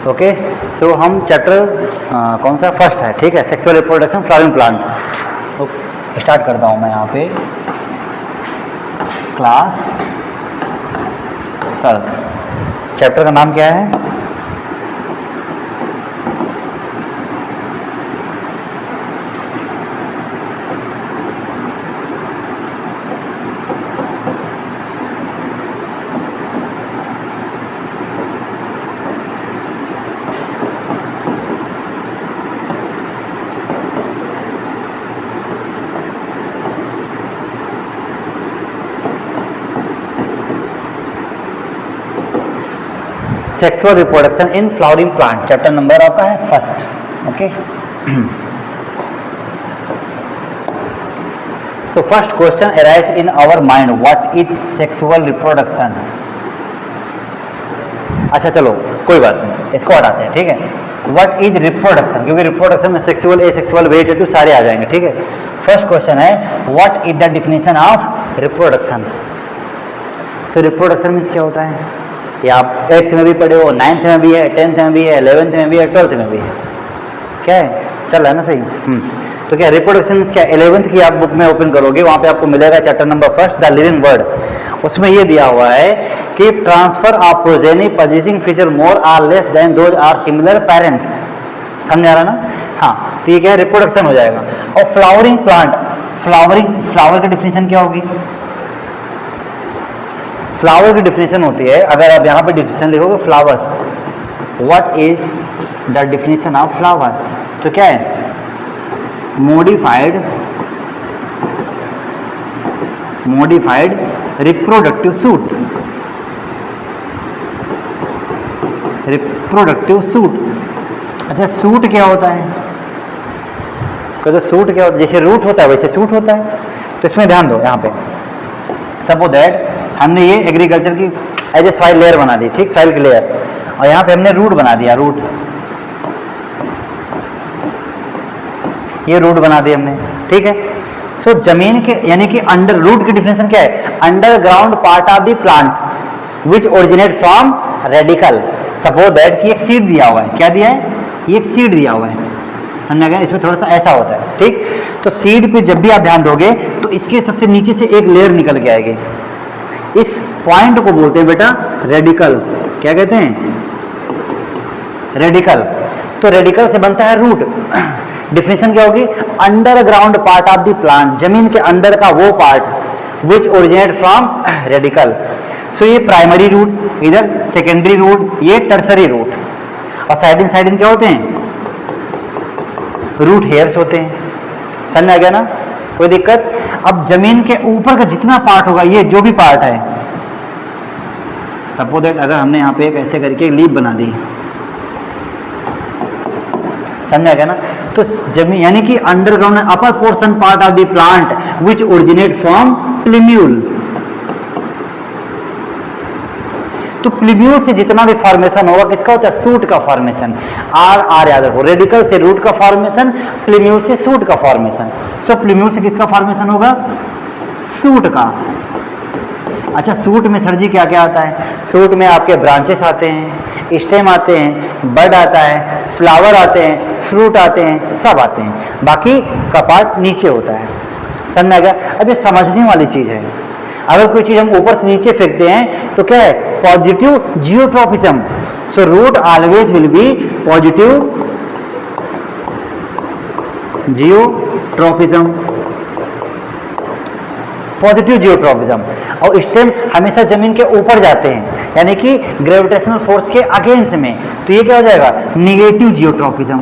Okay, सो हम chapter कौन सा फर्स्ट है, ठीक है, sexual reproduction flowering plant. Start करता हूँ मैं यहाँ पे, क्लास 12। चैप्टर का नाम क्या है? Sexual reproduction in flowering plant, chapter number आपका है first. Okay, so first question arise in our mind, what is sexual reproduction. अच्छा चलो कोई बात नहीं, इसको हटाते हैं, ठीक है। व्हाट इज रिप्रोडक्शन, क्योंकि रिप्रोडक्शन में सेक्सुअल, एसेक्सुअल, वेजिटेटिव सारे आ जाएंगे, ठीक है। फर्स्ट क्वेश्चन है what is the definition of reproduction. So reproduction means क्या होता है? ये आप 8th में भी पढ़े हो, 9th में भी है, 10th में भी है, 11th में भी है, 12th में भी है। क्या है, चल रहा है ना सही। तो क्या रिप्रोडक्शन मीन्स क्या? 11th की आप बुक में ओपन करोगे, वहां पे आपको मिलेगा chapter number first, the living world. उसमें ये दिया हुआ है कि transfer of progeny possessing feature more or less than those are similar parents. समझ आ रहा ना? हाँ, ठीक है, रिप्रोडक्शन हो जाएगा। और फ्लावरिंग प्लांट, फ्लावर की डिफिनेशन क्या होगी? फ्लावर की डिफिनेशन होती है, अगर आप यहाँ पे डिफिनेशन लिखोगे flower, what is the definition of flower, तो क्या है? Modified reproductive suit. Reproductive suit, अच्छा सूट क्या होता है? तो सूट क्या होता है? जैसे रूट होता है वैसे सूट होता है। तो इसमें ध्यान दो, यहाँ पे सपोज दैट हमने ये एग्रीकल्चर की एज ए सॉइल लेयर बना दी, ठीक, सॉइल की लेयर, और यहाँ पे हमने रूट बना दिया, रूट, ये रूट बना दिया हमने, ठीक है। सो जमीन के यानी कि अंडर, रूट की डिफिनेशन क्या है? Underground part of the plant which originate from radical. Suppose that कि एक सीड दिया हुआ है, क्या दिया है? ये एक सीड दिया हुआ है, समझा गया? इसमें थोड़ा सा ऐसा होता है, ठीक। तो सीड पे जब भी आप ध्यान दोगे तो इसके सबसे नीचे से एक लेयर निकल के आएगी, इस पॉइंट को बोलते हैं बेटा रेडिकल। क्या कहते हैं? रेडिकल। तो रेडिकल से बनता है रूट। डिफिनेशन क्या होगी? Underground part of the plant, जमीन के अंदर का वो part which originate from radicle. So ये प्राइमरी रूट, इधर सेकेंडरी रूट, ये टर्सरी रूट, और साइड इन क्या होते हैं? रूट हेयर्स होते हैं। समझ आ गया ना? कोई दिक्कत? अब जमीन के ऊपर का जितना पार्ट होगा, ये जो भी पार्ट है, सपोज दैट अगर हमने यहाँ पे एक ऐसे करके लीफ बना दी, समझ आ गया ना? तो जमीन यानी कि underground upper portion part of the plant which originate from plumule. तो प्लिम्यूल से जितना भी फॉर्मेशन होगा किसका होता है? सूट का फॉर्मेशन। आर याद रखो, रेडिकल से रूट का फॉर्मेशन, प्लिम्यूल से सूट का फॉर्मेशन। सो प्लिम्यूल से किसका फॉर्मेशन होगा? सूट का। अच्छा, सूट में सर जी क्या क्या आता है? सूट में आपके ब्रांचेस आते हैं, स्टेम आते हैं, बड आता है, फ्लावर आते हैं, फ्रूट आते हैं, सब आते हैं। बाकी का पार्ट नीचे होता है। समझ आ गया? अब ये समझने वाली चीज है। अगर कोई चीज हम ऊपर से नीचे फेंकते हैं तो क्या है? Positive geotropism. So root always will be positive geotropism, positive geotropism. और स्टेम हमेशा जमीन के ऊपर जाते हैं, यानी कि ग्रेविटेशनल फोर्स के अगेंस्ट में। तो ये क्या हो जाएगा? Negative geotropism.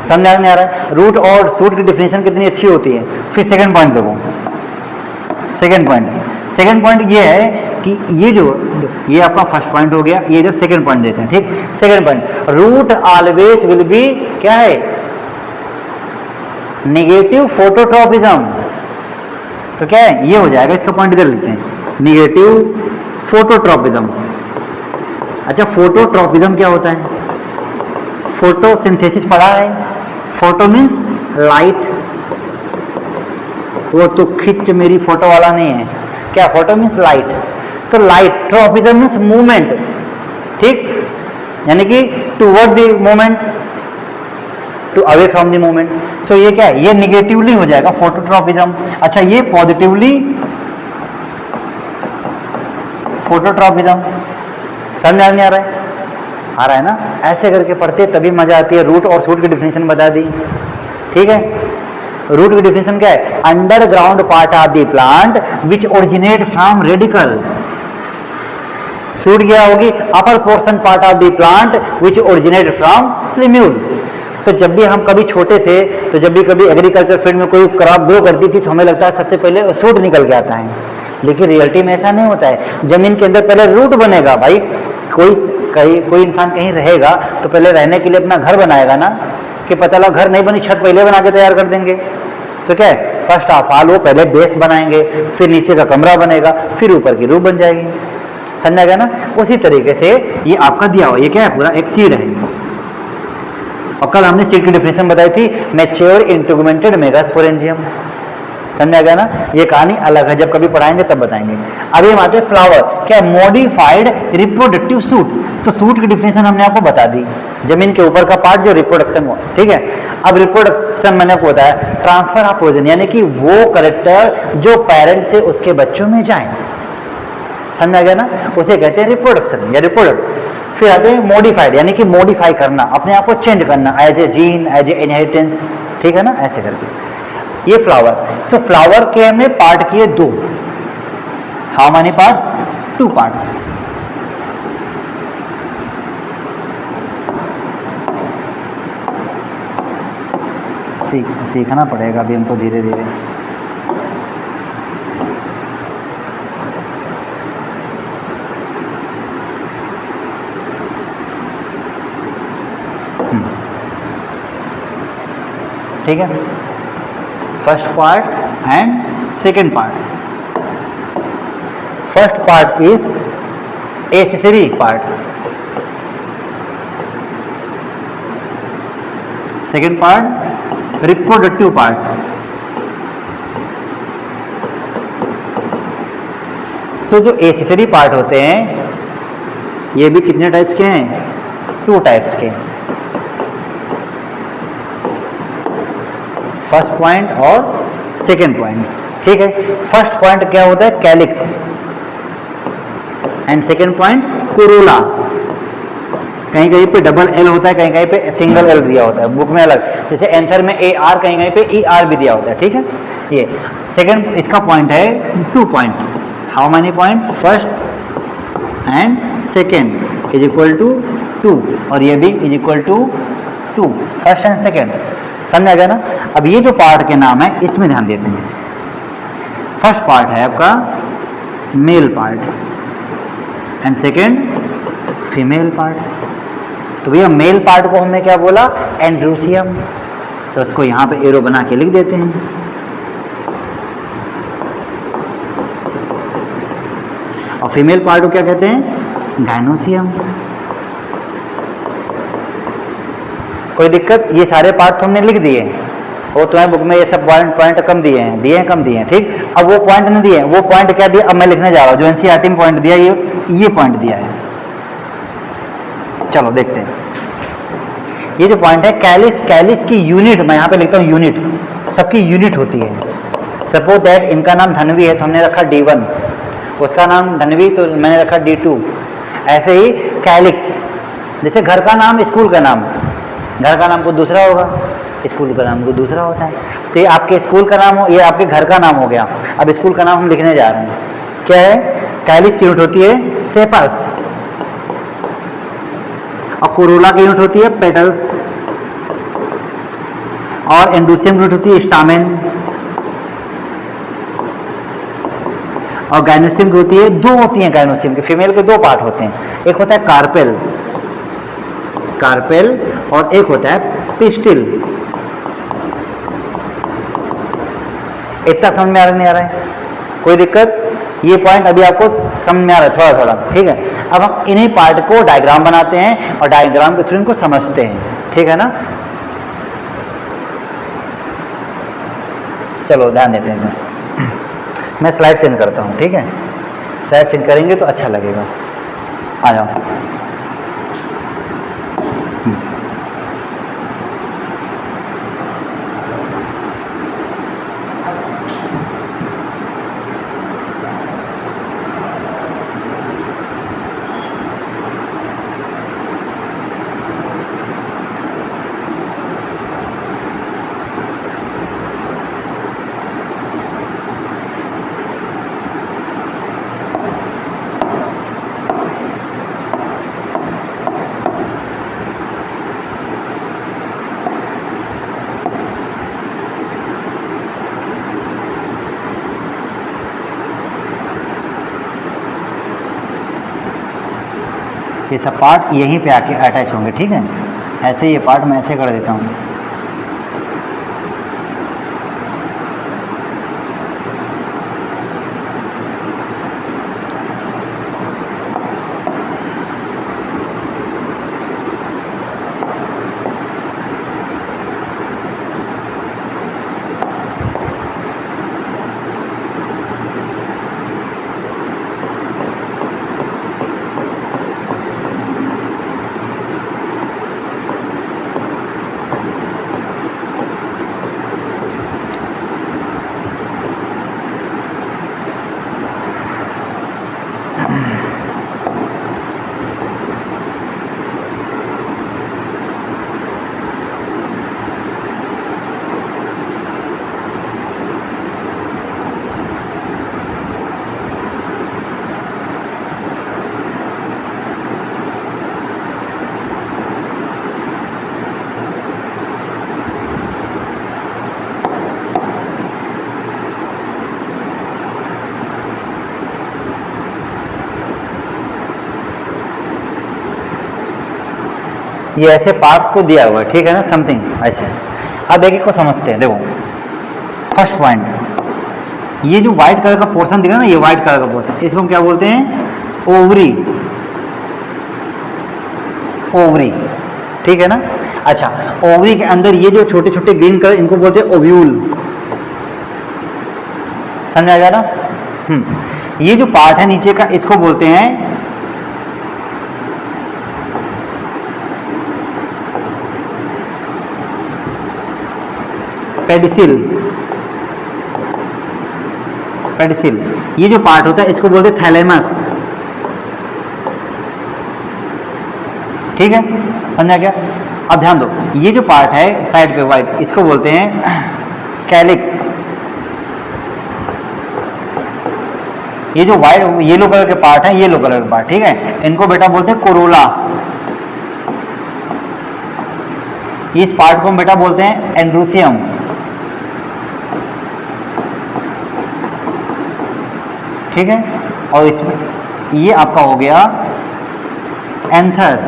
समझ नहीं आ रहा है? रूट और सूट की डिफिनेशन कितनी अच्छी होती है। फिर सेकंड पॉइंट देखो, सेकंड पॉइंट ये है कि ये जो, ये आपका फर्स्ट पॉइंट हो गया, ये इधर सेकंड पॉइंट देते हैं, ठीक। Second point, root always will be क्या है? Negative phototropism. तो क्या है? ये हो जाएगा, इसका पॉइंट इधर लेते हैं, निगेटिव फोटोट्रॉपिज्म। अच्छा, फोटोट्रॉपिज्म क्या होता है? फोटोसिंथेसिस पढ़ा है? फोटो मीन्स लाइट, वो तो खिंच मेरी फोटो वाला नहीं है, क्या फोटो मीन्स लाइट, तो लाइट ट्रॉपिज्म मीन्स मूवमेंट, ठीक, यानी कि toward the movement, to away from the movement. So ये क्या है, ये निगेटिवली हो जाएगा फोटोट्रॉपिज्म। अच्छा ये पॉजिटिवली फोटोट्रॉपिज्म। समझ नहीं आ रहा है? आ रहा है ना? ऐसे करके पढ़ते तभी मजा आती है। रूट और शूट की डिफिनेशन बता दी, ठीक है। रूट की डिफिनेशन क्या है? Underground part of the plant which originate from radicle. Shoot क्या होगी? Upper portion part of the plant which originate from plumule. So जब भी हम कभी छोटे थे तो जब भी कभी एग्रीकल्चर फील्ड में कोई क्रॉप ग्रो करती थी तो हमें लगता है सबसे पहले शूट निकल के आता है, लेकिन रियलिटी में ऐसा नहीं होता है। जमीन के अंदर पहले रूट बनेगा भाई। कोई इंसान कहीं रहेगा तो पहले रहने के लिए अपना घर बनाएगा ना, कि पता लगा घर नहीं बनी, छत पहले बना के तैयार कर देंगे। तो क्या है, फर्स्ट ऑफ ऑल वो पहले बेस बनाएंगे, फिर नीचे का कमरा बनेगा, फिर ऊपर की रूफ बन जाएगी। समझा गया ना? उसी तरीके से ये आपका दिया हुआ ये क्या है, पूरा एक सीड है। और कल हमने सीड की डिफिनेशन बताई थी, मैच्योर इंटीग्युमेंटेड मेगास्पोरेंजियम। समझा गया ना? ये कहानी अलग है, जब कभी पढ़ाएंगे तब बताएंगे। अभी हम आते हैं फ्लावर, क्या मॉडिफाइड रिप्रोडक्टिव सूट। तो सूट की डिफिनेशन हमने आपको बता दी, जमीन के ऊपर का पार्ट जो रिप्रोडक्शन हो, ठीक है। अब रिप्रोडक्शन मैंने आपको बताया, ट्रांसफर ऑफ प्रोजन, यानी कि वो कैरेक्टर जो पेरेंट से उसके बच्चों में जाए। समझा गया ना? उसे कहते हैं रिप्रोडक्शन या रिप्रोडक्ट। फिर आते हैं मॉडिफाइड, यानी कि मॉडिफाई करना, अपने आप को चेंज करना, as a gene, as a inheritance, ठीक है ना, ऐसे करके। ये फ्लावर। सो फ्लावर के हमने पार्ट किए दो। How many parts? 2 पार्ट्स। सीखना पड़ेगा अभी हमको धीरे धीरे। ठीक है, first part and second part. First part is accessory part, second part reproductive part. So जो एसेसरी पार्ट होते हैं ये भी कितने टाइप्स के हैं? 2 टाइप्स के, फर्स्ट पॉइंट और सेकेंड पॉइंट, ठीक है। फर्स्ट पॉइंट क्या होता है? Calyx, and second point Corolla. कहीं कहीं पे डबल एल होता है, कहीं कहीं पे सिंगल एल दिया होता है, बुक में अलग, जैसे एंथर में ए आर, कहीं कहीं पे ई आर भी दिया होता है, ठीक है। ये सेकेंड, इसका पॉइंट है 2 point. How many point? First and second is equal to 2, और ये भी is equal to 2, first and second. समझा गया ना? अब ये जो पार्ट के नाम है इसमें ध्यान देते हैं। फर्स्ट पार्ट है आपका male part and second female part. तो भैया मेल पार्ट को हमने क्या बोला? एंड्रोसियम। तो उसको यहाँ पे एरो बना के लिख देते हैं। और फीमेल पार्ट को क्या कहते हैं? गाइनोसियम। कोई दिक्कत? ये सारे पार्ट तो हमने लिख दिए, वो तुम्हारे बुक में ये सब पॉइंट कम दिए हैं कम दिए हैं, ठीक। अब वो पॉइंट नहीं दिए, वो पॉइंट क्या दिया अब मैं लिखने जा रहा हूँ, जो एनसीईआरटी में पॉइंट दिया ये पॉइंट दिया है। चलो देखते हैं। ये जो पॉइंट है कैलिस की यूनिट, मैं यहाँ पे लिखता हूँ यूनिट, सबकी यूनिट होती है। सपोज दैट इनका नाम धनवी है तो हमने रखा D1, उसका नाम धनवी तो मैंने रखा D2। ऐसे ही कैलिक्स, जैसे घर का नाम, स्कूल का नाम, घर का नाम को दूसरा होगा, स्कूल का नाम को दूसरा होता है। तो ये आपके स्कूल का नाम हो, ये आपके घर का नाम हो गया। अब स्कूल का नाम हम लिखने जा रहे हैं, क्या है? कैलिस की यूनिट होती है सेपस, और कोरोला की यूनिट होती है पेटल्स, और एंडोसियम की यूनिट होती है स्टामेन, और गाइनोसियम की होती है, 2 होती हैं गाइनोसियम के, फीमेल के 2 पार्ट होते हैं, एक होता है कार्पेल और एक होता है पिस्टिल। इतना समझ में आ रहा नहीं आ रहा है? कोई दिक्कत? ये पॉइंट अभी आपको समझ में आ रहा है थोड़ा थोड़ा, ठीक है। अब हम इन्हीं पार्ट को डायग्राम बनाते हैं और डायग्राम के थ्रू इनको समझते हैं, ठीक है ना। चलो ध्यान देते हैं। मैं स्लाइड चेंज करता हूँ, ठीक है, स्लाइड चेंज करेंगे तो अच्छा लगेगा। आ जाओ। ये सब पार्ट यहीं पे आके अटैच होंगे, ठीक है। ऐसे ये पार्ट मैं ऐसे कर देता हूँ। ये ऐसे पार्ट्स को दिया हुआ है, ठीक है ना, समथिंग ऐसे। अब एक एक को समझते हैं। देखो फर्स्ट पॉइंट, ये जो व्हाइट कलर का पोर्शन दिख रहा है ना, ये व्हाइट कलर का पोर्शन, इसको हम क्या बोलते हैं? ओवरी। ओवरी, ठीक है ना। अच्छा, ओवरी के अंदर ये जो छोटे छोटे ग्रीन कलर, इनको बोलते हैं ओव्यूल। समझ आ गया ना? ये जो पार्ट है नीचे का, इसको बोलते हैं पेडिसिल। पेडिसिल, ये जो पार्ट होता है इसको बोलते हैं थैलेमस, ठीक है। समझा क्या? अब ध्यान दो, ये जो पार्ट है साइड पे व्हाइट, इसको बोलते हैं कैलिक्स। ये जो व्हाइट येलो कलर के पार्ट है, येलो कलर के पार्ट, ठीक है, इनको बेटा बोलते हैं कोरोला। इस पार्ट को हम बेटा बोलते हैं एंड्रोसियम। ठीक है, और इसमें ये आपका हो गया एंथर।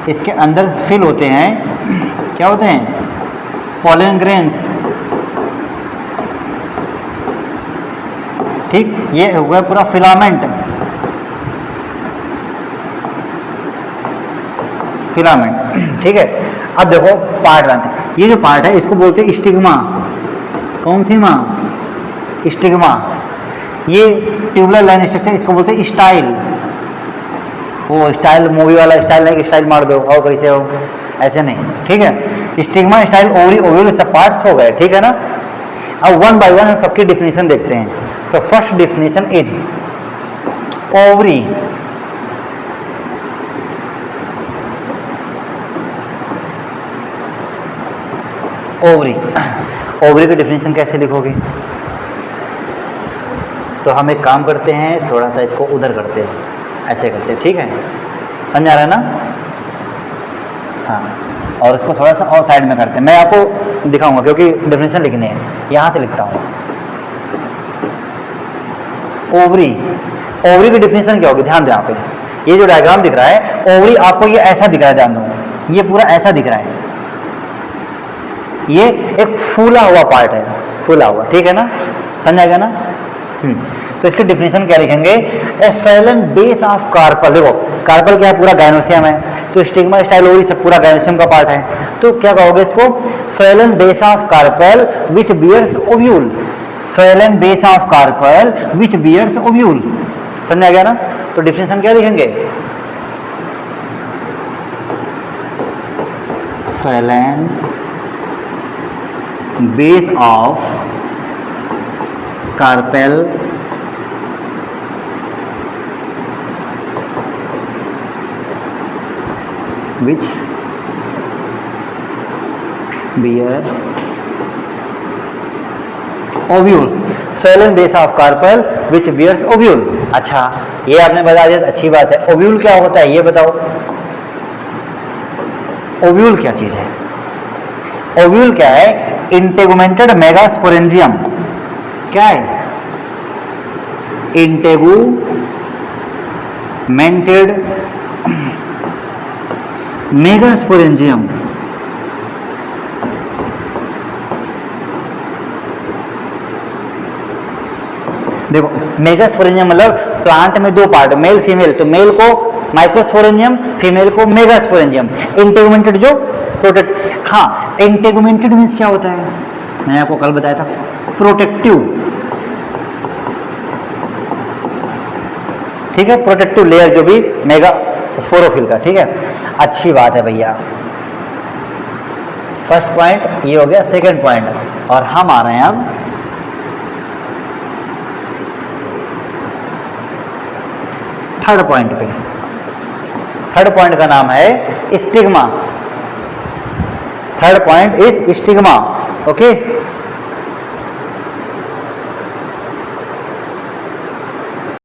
इसके अंदर फिल होते हैं, क्या होते हैं? Pollen grains. ठीक, ये हो गया पूरा फिलामेंट। फिलामेंट, ठीक है। अब देखो पार्ट बनते हैं, ये जो पार्ट है इसको बोलते हैं स्टिग्मा। कौन सी माँ? स्टिग्मा। ये ट्यूबुलर लाइन स्ट्रक्चर, इसको बोलते हैं स्टाइल। वो स्टाइल मूवी वाला स्टाइल नहीं, स्टाइल मार दो और कैसे हो, ऐसे नहीं, ठीक है। स्टिग्मा, स्टाइल, ओवरी, ओव्यूल सब पार्ट्स हो गए, ठीक है ना। अब वन बाय वन हम सबकी डिफिनेशन देखते हैं। So first definition is ovary. Ovary, ovary की डिफिनेशन कैसे लिखोगे? तो हम एक काम करते हैं, थोड़ा सा इसको उधर करते हैं, ऐसे करते हैं, ठीक है। समझ आ रहा है ना? हाँ, और इसको थोड़ा सा और साइड में करते हैं। मैं आपको दिखाऊंगा क्योंकि डेफिनेशन लिखने हैं, यहाँ से लिखता हूँ। ओवरी, ओवरी की डिफिनेशन क्या होगी? ध्यान दो, यहाँ पे ये जो डायग्राम दिख रहा है, ओवरी आपको ये ऐसा दिख रहा है, ध्यान दो, ये पूरा ऐसा दिख रहा है। ये एक फूला हुआ पार्ट है, फूला हुआ, ठीक है ना। समझ आ गया ना? तो इसकी डिफिनेशन क्या लिखेंगे? ए सोइलन बेस ऑफ कार्पल। देखो कार्पल क्या है? पूरा गायनोसियम है, तो स्टिग्मा स्टाइल ओवरी सब पूरा गायनोसियम का पार्ट है। तो क्या कहोगे इसको? Swollen base of carpel which bears ovule. Swollen base of carpel which bears ovule. समझ आ गया ना? तो डिफिनेशन क्या लिखेंगे? Swollen base of carpel which bear ovules। Swollen base of carpel which bears ovule। अच्छा ये आपने बता दिया, अच्छी बात है। ओव्यूल क्या होता है ये बताओ? ओव्यूल क्या चीज है? ओव्यूल क्या है? इंटेगुमेंटेड मेगास्पोरेंजियम। क्या है? इंटेगुमेंटेड मेगास्पोरेंजियम। देखो मेगास्पोरेंजियम मतलब प्लांट में दो पार्ट, मेल फीमेल, तो मेल को माइक्रोस्पोरेंजियम, फीमेल को मेगास्पोरेंजियम। इंटेगुमेंटेड जो प्रोटेक्ट, हाँ इंटेगुमेंटेड मीन्स क्या होता है? मैंने आपको कल बताया था, प्रोटेक्टिव। ठीक है, प्रोटेक्टिव लेयर जो भी मेगा स्पोरोफिल का। ठीक है, अच्छी बात है भैया। फर्स्ट पॉइंट ये हो गया। सेकंड पॉइंट, और हम आ रहे हैं अब थर्ड पॉइंट पे। थर्ड पॉइंट का नाम है stigma. Third point is stigma. Okay